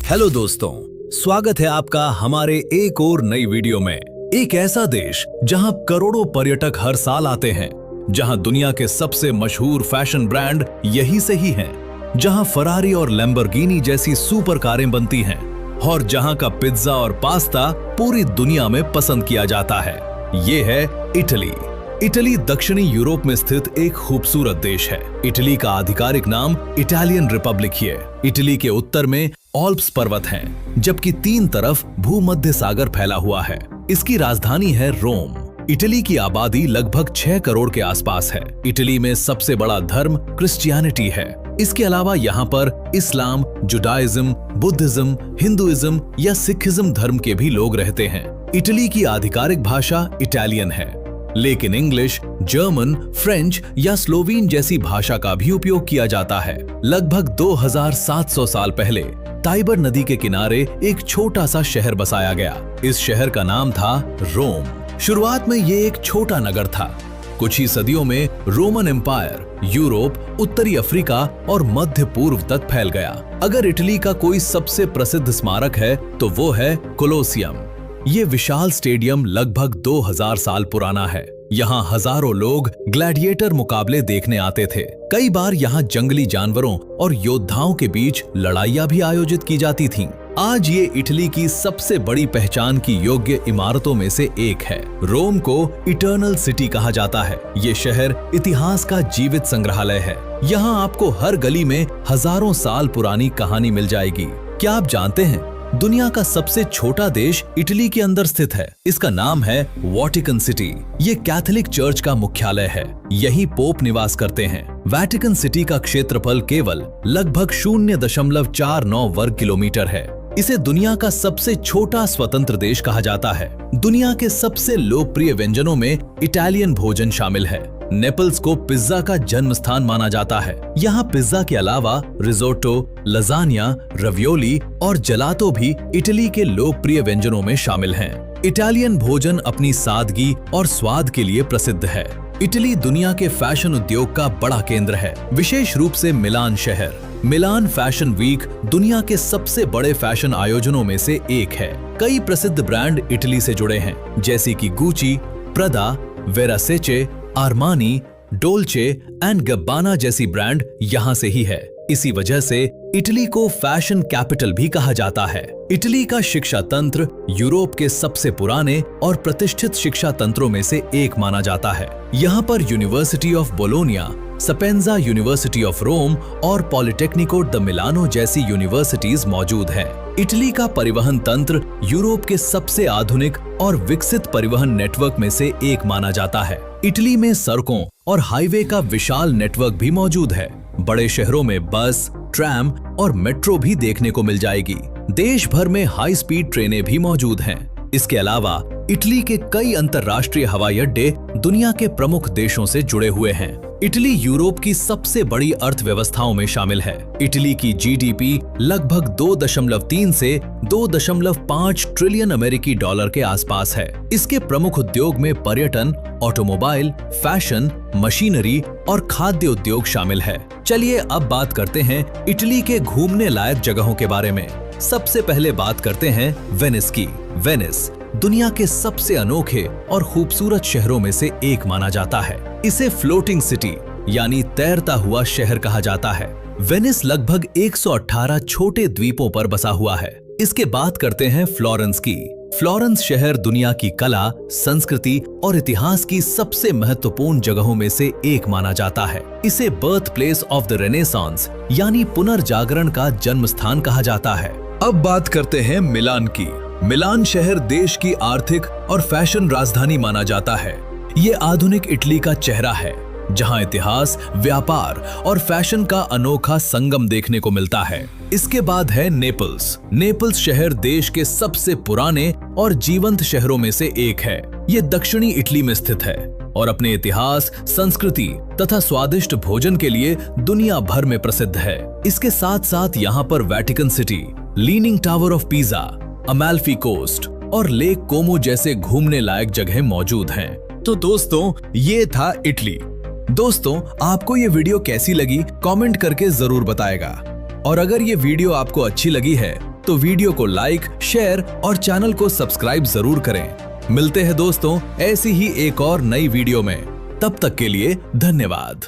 Hello दोस्तों, स्वागत है आपका हमारे एक और नई वीडियो में। एक ऐसा देश जहां करोड़ों पर्यटक हर साल आते हैं, जहां दुनिया के सबसे मशहूर फैशन ब्रांड यही से ही हैं, जहां फरारी और लैम्बोर्गिनी जैसी सुपर कारें बनती हैं और जहां का पिज्जा और पास्ता पूरी दुनिया में पसंद किया जाता है। ये है इटली। इटली दक्षिणी यूरोप में स्थित एक खूबसूरत देश है। इटली का आधिकारिक नाम इटालियन रिपब्लिक है। इटली के उत्तर में ऑल्प्स पर्वत हैं, जबकि तीन तरफ भूमध्य सागर फैला हुआ है। इसकी राजधानी है रोम। इटली की आबादी लगभग 6 करोड़ के आसपास है। इटली में सबसे बड़ा धर्म क्रिश्चियनिटी है। इसके अलावा यहाँ पर इस्लाम, जुडाइज्म, बुद्धिज्म, हिंदुइज्म या सिखिज्म धर्म के भी लोग रहते हैं। इटली की आधिकारिक भाषा इटालियन है, लेकिन इंग्लिश, जर्मन, फ्रेंच या स्लोवीन जैसी भाषा का भी उपयोग किया जाता है। लगभग 2700 साल पहले टाइबर नदी के किनारे एक छोटा सा शहर बसाया गया। इस शहर का नाम था रोम। शुरुआत में ये एक छोटा नगर था। कुछ ही सदियों में रोमन एम्पायर यूरोप, उत्तरी अफ्रीका और मध्य पूर्व तक फैल गया। अगर इटली का कोई सबसे प्रसिद्ध स्मारक है तो वो है कोलोसियम। ये विशाल स्टेडियम लगभग 2000 साल पुराना है। यहाँ हजारों लोग ग्लैडिएटर मुकाबले देखने आते थे। कई बार यहाँ जंगली जानवरों और योद्धाओं के बीच लड़ाइयाँ भी आयोजित की जाती थीं। आज ये इटली की सबसे बड़ी पहचान की योग्य इमारतों में से एक है। रोम को इटर्नल सिटी कहा जाता है। ये शहर इतिहास का जीवित संग्रहालय है। यहाँ आपको हर गली में हजारों साल पुरानी कहानी मिल जाएगी। क्या आप जानते हैं, दुनिया का सबसे छोटा देश इटली के अंदर स्थित है। इसका नाम है वेटिकन सिटी। ये कैथोलिक चर्च का मुख्यालय है। यही पोप निवास करते हैं। वेटिकन सिटी का क्षेत्रफल केवल लगभग 0.49 वर्ग किलोमीटर है। इसे दुनिया का सबसे छोटा स्वतंत्र देश कहा जाता है। दुनिया के सबसे लोकप्रिय व्यंजनों में इटालियन भोजन शामिल है। नेपल्स को पिज्जा का जन्म स्थान माना जाता है। यहाँ पिज्जा के अलावा रिजोटो, लजानिया, रवियोली और जलातो भी इटली के लोकप्रिय व्यंजनों में शामिल हैं। इटालियन भोजन अपनी सादगी और स्वाद के लिए प्रसिद्ध है। इटली दुनिया के फैशन उद्योग का बड़ा केंद्र है, विशेष रूप से मिलान शहर। मिलान फैशन वीक दुनिया के सबसे बड़े फैशन आयोजनों में से एक है। कई प्रसिद्ध ब्रांड इटली से जुड़े हैं, जैसे कि गुची, प्रदा, वेरासेचे, आर्मानी, डोल्चे एंड गब्बाना जैसी ब्रांड यहाँ से ही है। इसी वजह से इटली को फैशन कैपिटल भी कहा जाता है। इटली का शिक्षा तंत्र यूरोप के सबसे पुराने और प्रतिष्ठित शिक्षा तंत्रों में से एक माना जाता है। यहाँ पर university of Bologna, Sapienza university of Rome और पॉलिटेक्निको द मिलानो जैसी यूनिवर्सिटीज मौजूद हैं। इटली का परिवहन तंत्र यूरोप के सबसे आधुनिक और विकसित परिवहन नेटवर्क में से एक माना जाता है। इटली में सड़कों और हाईवे का विशाल नेटवर्क भी मौजूद है। बड़े शहरों में बस, ट्रैम और मेट्रो भी देखने को मिल जाएगी। देश भर में हाई स्पीड ट्रेनें भी मौजूद हैं। इसके अलावा इटली के कई अंतर्राष्ट्रीय हवाई अड्डे दुनिया के प्रमुख देशों से जुड़े हुए हैं। इटली यूरोप की सबसे बड़ी अर्थव्यवस्थाओं में शामिल है। इटली की जीडीपी लगभग 2.3 से 2.5 ट्रिलियन अमेरिकी डॉलर के आसपास है। इसके प्रमुख उद्योग में पर्यटन, ऑटोमोबाइल, फैशन, मशीनरी और खाद्य उद्योग शामिल है। चलिए अब बात करते हैं इटली के घूमने लायक जगहों के बारे में। सबसे पहले बात करते हैं वेनिस की। वेनिस दुनिया के सबसे अनोखे और खूबसूरत शहरों में से एक माना जाता है। इसे फ्लोटिंग सिटी यानी तैरता हुआ शहर कहा जाता है। वेनिस लगभग 118 छोटे द्वीपों पर बसा हुआ है। इसके बाद करते हैं फ्लोरेंस की। फ्लोरेंस शहर दुनिया की कला, संस्कृति और इतिहास की सबसे महत्वपूर्ण जगहों में से एक माना जाता है। इसे birth place of the renaissance यानी पुनर्जागरण का जन्म स्थान कहा जाता है। अब बात करते हैं मिलान की। मिलान शहर देश की आर्थिक और फैशन राजधानी माना जाता है। ये आधुनिक इटली का चेहरा है, जहां इतिहास, व्यापार और फैशन का अनोखा संगम देखने को मिलता है। इसके बाद है नेपल्स। नेपल्स शहर देश के सबसे पुराने और जीवंत शहरों में से एक है। ये दक्षिणी इटली में स्थित है और अपने इतिहास, संस्कृति तथा स्वादिष्ट भोजन के लिए दुनिया भर में प्रसिद्ध है। इसके साथ साथ यहाँ पर Vatican City, leaning tower of Pisa, Amalfi Coast और लेक कोमो जैसे घूमने लायक जगह मौजूद हैं। तो दोस्तों, ये था इटली। दोस्तों, आपको ये वीडियो कैसी लगी कमेंट करके जरूर बताएगा। और अगर ये वीडियो आपको अच्छी लगी है तो वीडियो को लाइक, शेयर और चैनल को सब्सक्राइब जरूर करें। मिलते हैं दोस्तों ऐसी ही एक और नई वीडियो में। तब तक के लिए धन्यवाद।